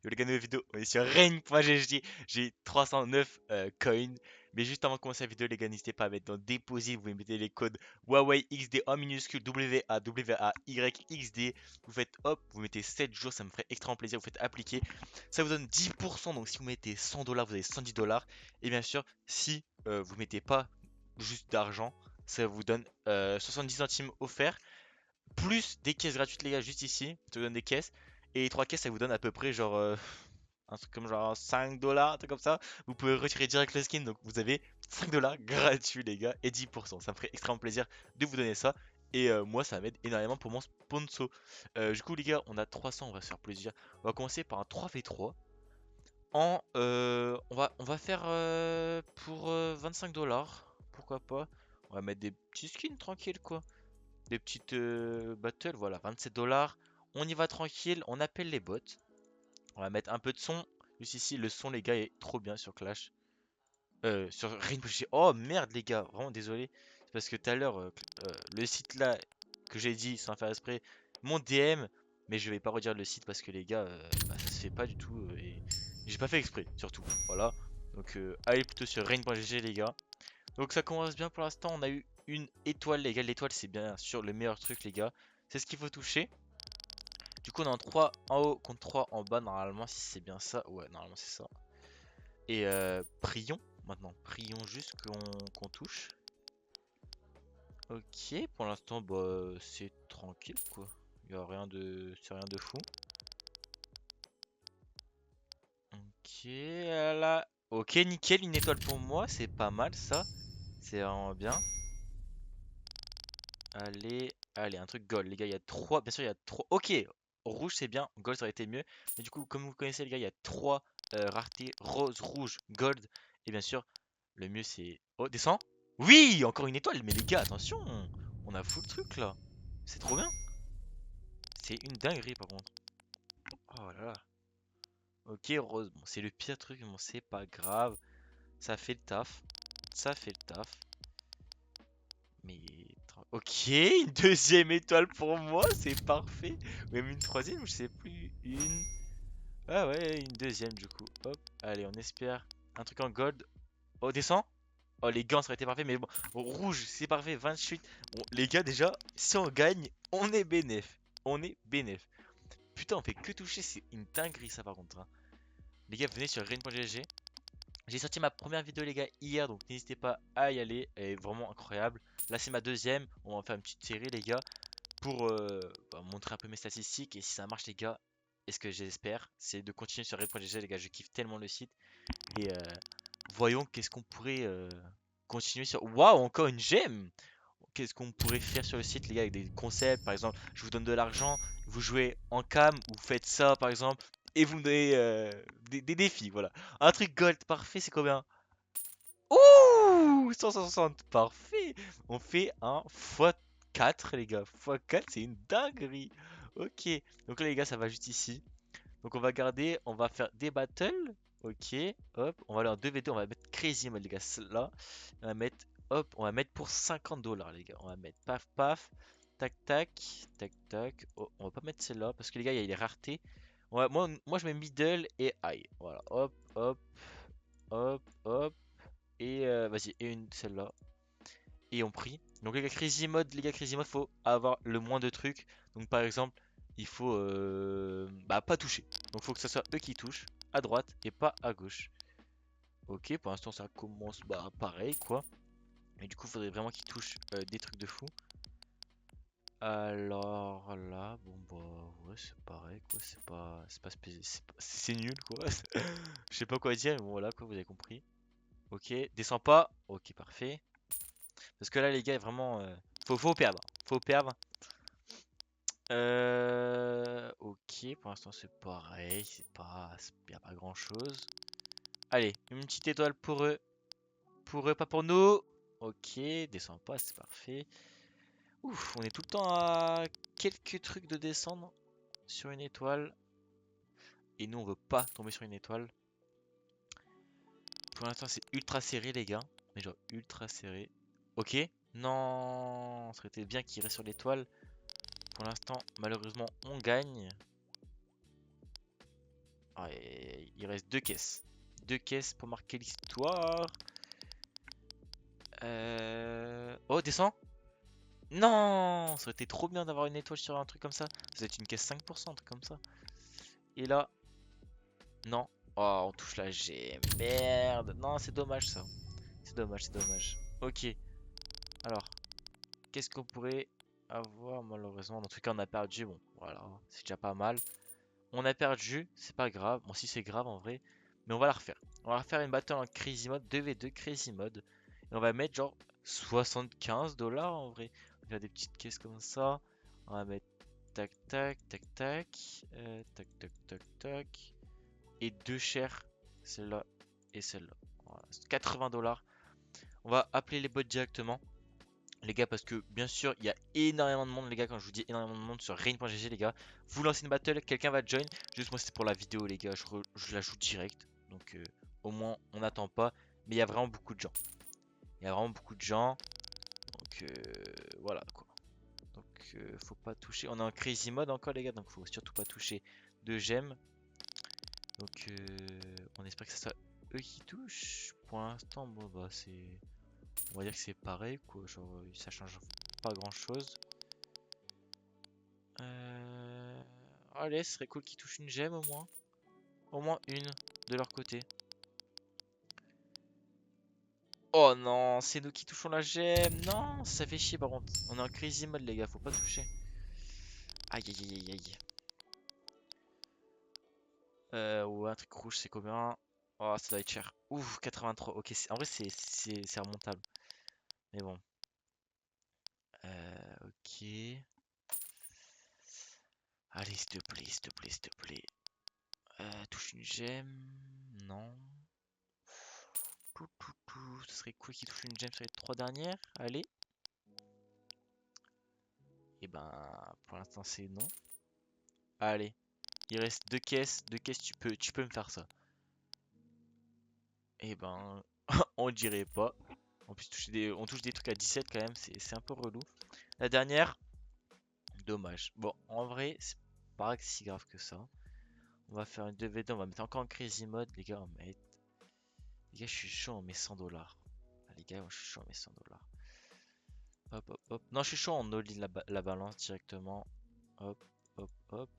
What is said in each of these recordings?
Yo les gars, nouvelle vidéo, on est sur Rain.gg. J'ai 309 coins. Mais juste avant de commencer la vidéo, les gars, n'hésitez pas à mettre dans déposit. Vous mettez les codes Huawei XD en minuscule WAWAYXD. Vous faites hop, vous mettez 7 jours, ça me ferait extrêmement plaisir. Vous faites appliquer. Ça vous donne 10%. Donc si vous mettez 100 dollars, vous avez 110 dollars. Et bien sûr, si vous mettez pas juste d'argent, ça vous donne 70 centimes offerts. Plus des caisses gratuites, les gars, juste ici. Ça vous donne des caisses. Et les 3 caisses, ça vous donne à peu près genre un truc comme genre 5 dollars, un truc comme ça. Vous pouvez retirer direct le skin. Donc vous avez 5 dollars gratuits, les gars, et 10%. Ça me ferait extrêmement plaisir de vous donner ça. Et moi, ça m'aide énormément pour mon sponsor. Du coup, les gars, on a 300, on va se faire plaisir. On va commencer par un 3v3. On va faire pour 25 dollars. Pourquoi pas? On va mettre des petits skins tranquilles, quoi. Des petites battles, voilà, 27 dollars. On y va tranquille, on appelle les bots. On va mettre un peu de son. Juste ici, le son, les gars, est trop bien sur Clash. Sur Rainbow Six. Oh merde, les gars, vraiment désolé. C'est parce que tout à l'heure, le site là que j'ai dit sans faire exprès, mon DM, mais je vais pas redire le site parce que les gars, bah, ça se fait pas du tout. Et j'ai pas fait exprès, surtout. Voilà. Donc, allez plutôt sur Rain.gg, les gars. Donc ça commence bien pour l'instant. On a eu une étoile, les gars. L'étoile, c'est bien sûr le meilleur truc, les gars. C'est ce qu'il faut toucher. Du coup, on est en 3 en haut contre 3 en bas, normalement, si c'est bien ça. Ouais, normalement, c'est ça. Et prions maintenant. Prions juste qu'on touche. Ok, pour l'instant, bah, c'est tranquille, quoi. Il y a rien de, c'est rien de fou. Ok, là. Ok, nickel, une étoile pour moi. C'est pas mal, ça. C'est vraiment bien. Allez, allez, un truc gold, les gars, il y a 3, bien sûr, il y a 3. Ok, rouge c'est bien, gold ça aurait été mieux. Mais du coup, comme vous connaissez, les gars, il y a 3 raretés, rose, rouge, gold. Et bien sûr, le mieux c'est... Oh, descend. Oui, encore une étoile, mais les gars, attention, on a full truc là. C'est trop bien. C'est une dinguerie par contre. Oh là là. Ok, rose, bon, c'est le pire truc, mais bon, c'est pas grave. Ça fait le taf. Ça fait le taf. Mais ok, une deuxième étoile pour moi, c'est parfait. Même une troisième, je sais plus. Une. Ah ouais, une deuxième du coup. Hop, allez, on espère un truc en gold. Oh, descend. Oh, les gants, ça aurait été parfait. Mais bon, rouge, c'est parfait. 28. Bon, les gars, déjà, si on gagne, on est bénéf. On est bénéf. Putain, on fait que toucher. C'est une dinguerie, ça, par contre, hein. Les gars, venez sur rain.gg. J'ai sorti ma première vidéo les gars hier, donc n'hésitez pas à y aller, elle est vraiment incroyable. Là c'est ma deuxième, on va faire une petite série les gars pour bah, montrer un peu mes statistiques et si ça marche les gars, et ce que j'espère, c'est de continuer sur Red.gg les gars, je kiffe tellement le site et voyons qu'est-ce qu'on pourrait continuer sur... Waouh, encore une gemme! Qu'est-ce qu'on pourrait faire sur le site les gars avec des concepts par exemple, je vous donne de l'argent, vous jouez en cam, vous faites ça par exemple et vous me donnez des défis, voilà. Un truc gold parfait, c'est combien? Ouh 160, parfait. On fait un x4 les gars. x4 c'est une dinguerie. Ok, donc là les gars ça va juste ici. Donc on va garder, on va faire des battles. Ok, hop, on va aller en 2v2, on va mettre Crazy Mode les gars. Là, on va mettre, hop, on va mettre pour 50 dollars les gars. On va mettre paf paf, tac tac, tac tac. Oh, on va pas mettre celle-là parce que les gars il y a les raretés. Moi je mets middle et high. Voilà, hop, hop, hop, hop. Et vas-y, et une celle-là. Et on prie. Donc les gars, Crazy Mode, faut avoir le moins de trucs. Donc par exemple, il faut bah, pas toucher. Donc faut que ce soit eux qui touchent à droite et pas à gauche. Ok, pour l'instant ça commence bah pareil quoi. Mais du coup, faudrait vraiment qu'ils touchent des trucs de fou. Alors là, bon bah ouais, c'est pareil quoi, c'est nul quoi. Je sais pas quoi dire, mais bon voilà quoi, vous avez compris. Ok, descend pas. Ok, parfait. Parce que là, les gars, vraiment, faut perdre. Faut perdre. Ok, pour l'instant, c'est pareil. Y a pas grand chose. Allez, une petite étoile pour eux. Pour eux, pas pour nous. Ok, descend pas, c'est parfait. Ouf, on est tout le temps à quelques trucs de descendre sur une étoile. Et nous, on veut pas tomber sur une étoile. Pour l'instant, c'est ultra serré, les gars. Mais genre, ultra serré. Ok. Non, ça aurait été bien qu'il reste sur l'étoile. Pour l'instant, malheureusement, on gagne. Ah, et il reste 2 caisses. 2 caisses pour marquer l'histoire. Oh, descend. Non, ça aurait été trop bien d'avoir une étoile sur un truc comme ça. Ça doit être une caisse 5%, un truc comme ça. Et là, non. Oh, on touche la G. Merde. Non, c'est dommage ça. C'est dommage, c'est dommage. Ok. Alors, qu'est-ce qu'on pourrait avoir malheureusement? En tout cas, on a perdu. Bon, voilà. C'est déjà pas mal. On a perdu. C'est pas grave. Bon, si c'est grave en vrai. Mais on va la refaire. On va refaire une battle en Crazy Mode. 2v2 Crazy Mode. Et on va mettre genre 75 $ en vrai. On va faire des petites caisses comme ça. On va mettre tac tac tac tac. Tac tac tac tac. Et deux chairs. Celle-là et celle-là. Voilà, 80 $. On va appeler les bots directement. Les gars, parce que bien sûr, il y a énormément de monde, les gars. Quand je vous dis énormément de monde sur Rain.gg, les gars, vous lancez une battle, quelqu'un va join. Juste moi, c'est pour la vidéo, les gars. Je la joue direct. Donc, au moins, on n'attend pas. Mais il y a vraiment beaucoup de gens. Il y a vraiment beaucoup de gens. Donc, voilà quoi. Donc, faut pas toucher. On est en crazy mode encore, les gars. Donc, faut surtout pas toucher de gemmes. Donc, on espère que ce soit eux qui touchent. Pour l'instant, bon, bah, c'est. On va dire que c'est pareil, quoi. Genre, ça change pas grand chose. Allez, ce serait cool qu'ils touchent une gemme au moins. Au moins une de leur côté. Oh non, c'est nous qui touchons la gemme. Non, ça fait chier par contre. On est en crazy mode, les gars, faut pas toucher. Aïe aïe aïe aïe aïe. Ouais, un truc rouge, c'est combien? Oh, ça doit être cher. Ouf, 83. Ok, en vrai, c'est remontable. Mais bon. Ok. Allez, s'il te plaît, s'il te plaît, s'il te plaît. Touche une gemme. Non. Ce serait cool qu'il touche une gemme sur les 3 dernières. Allez. Et ben, pour l'instant, c'est non. Allez. Il reste 2 caisses. 2 caisses, tu peux me faire ça. Et ben, on dirait pas. En plus, on touche des trucs à 17 quand même. C'est un peu relou. La dernière, dommage. Bon, en vrai, c'est pas si grave que ça. On va faire une 2v2. On va mettre encore en crazy mode. Les gars, les gars, je suis chaud, on met 100 $. Ah, les gars, je suis chaud, on met 100 $. Hop, hop, hop. Non, je suis chaud, on all-in la balance directement. Hop, hop, hop.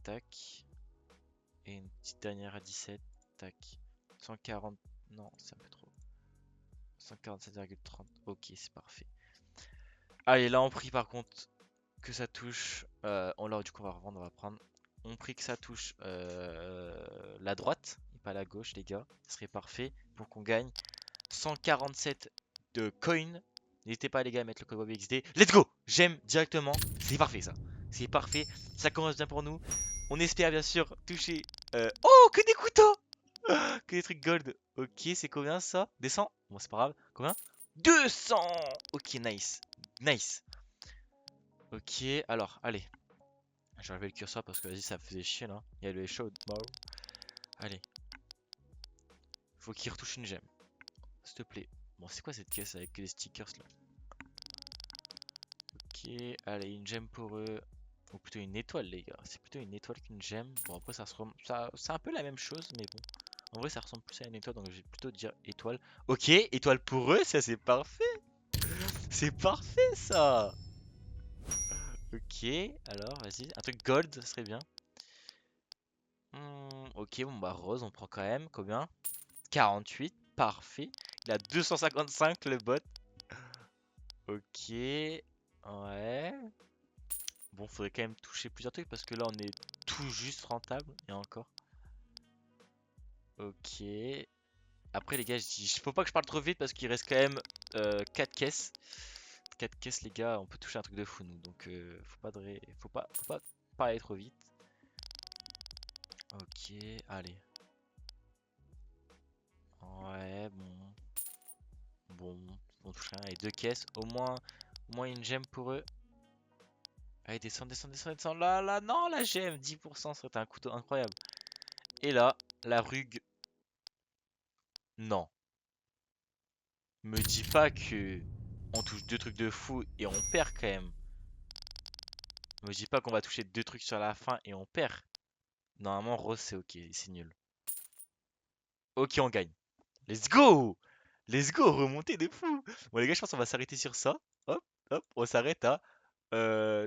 Tac. Et une petite dernière à 17. Tac. 140. Non, c'est un peu trop. 147,30. Ok, c'est parfait. Allez, là, on prie par contre que ça touche. Là, du coup, on va revendre, on va prendre. On prie que ça touche la droite et pas la gauche, les gars. Ce serait parfait pour qu'on gagne 147 de coins. N'hésitez pas, les gars, à mettre le code WebXD. Let's go! J'aime directement. C'est parfait, ça. C'est parfait. Ça commence bien pour nous. On espère, bien sûr, toucher. Oh, que des couteaux! Que des trucs gold. Ok, c'est combien ça? Descend? Bon, c'est pas grave. Combien? 200! Ok, nice. Nice. Ok, alors, allez. J'ai enlevé le curseur parce que vas-y, ça faisait chier là. Il y a le shot. Allez. Faut qu'il retouche une gemme. S'il te plaît. Bon, c'est quoi cette caisse avec les stickers là? Ok, allez, une gemme pour eux. Ou plutôt une étoile, les gars. C'est plutôt une étoile qu'une gemme. Bon, après, c'est un peu la même chose, mais bon. En vrai, ça ressemble plus à une étoile, donc je vais plutôt dire étoile. Ok, étoile pour eux, ça c'est parfait. C'est parfait ça. Ok, alors vas-y. Un truc gold, ça serait bien. Ok, bon bah rose, on prend quand même. Combien? 48, parfait. Il a 255 le bot. Ok, ouais. Bon, faudrait quand même toucher plusieurs trucs parce que là on est tout juste rentable. Et encore. Ok. Après les gars, faut pas que je parle trop vite parce qu'il reste quand même 4 caisses. 4 caisses les gars, on peut toucher un truc de fou nous. Donc faut pas parler trop vite. Ok, allez. Ouais, bon. Bon, on touche rien. Et 2 caisses. Au moins une gemme pour eux. Allez, descend, descend, descend, descend. Là, là, non, la gemme. 10%, ça serait un couteau incroyable. Et là, la rug. Non. Me dis pas que on touche 2 trucs de fou et on perd quand même. Me dis pas qu'on va toucher 2 trucs sur la fin et on perd. Normalement, rose, c'est ok, c'est nul. Ok, on gagne. Let's go! Let's go, remontée de fou! Bon, les gars, je pense qu'on va s'arrêter sur ça. Hop, hop, on s'arrête à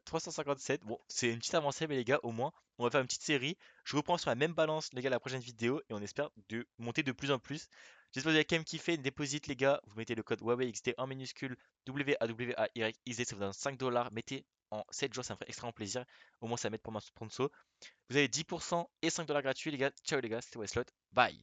357. Bon, c'est une petite avancée, mais les gars, au moins, on va faire une petite série. Je reprends sur la même balance, les gars, la prochaine vidéo, et on espère de monter de plus en plus. J'espère que vous avez quand même kiffé. Déposite, les gars. Vous mettez le code WAWXD en minuscule WAWAYXD, ça vous donne 5 dollars. Mettez en 7 jours, ça me ferait extrêmement plaisir. Au moins, ça m'aide pour ma sponsor. Vous avez 10% et 5 dollars gratuits, les gars. Ciao, les gars, c'était Westlot. Bye!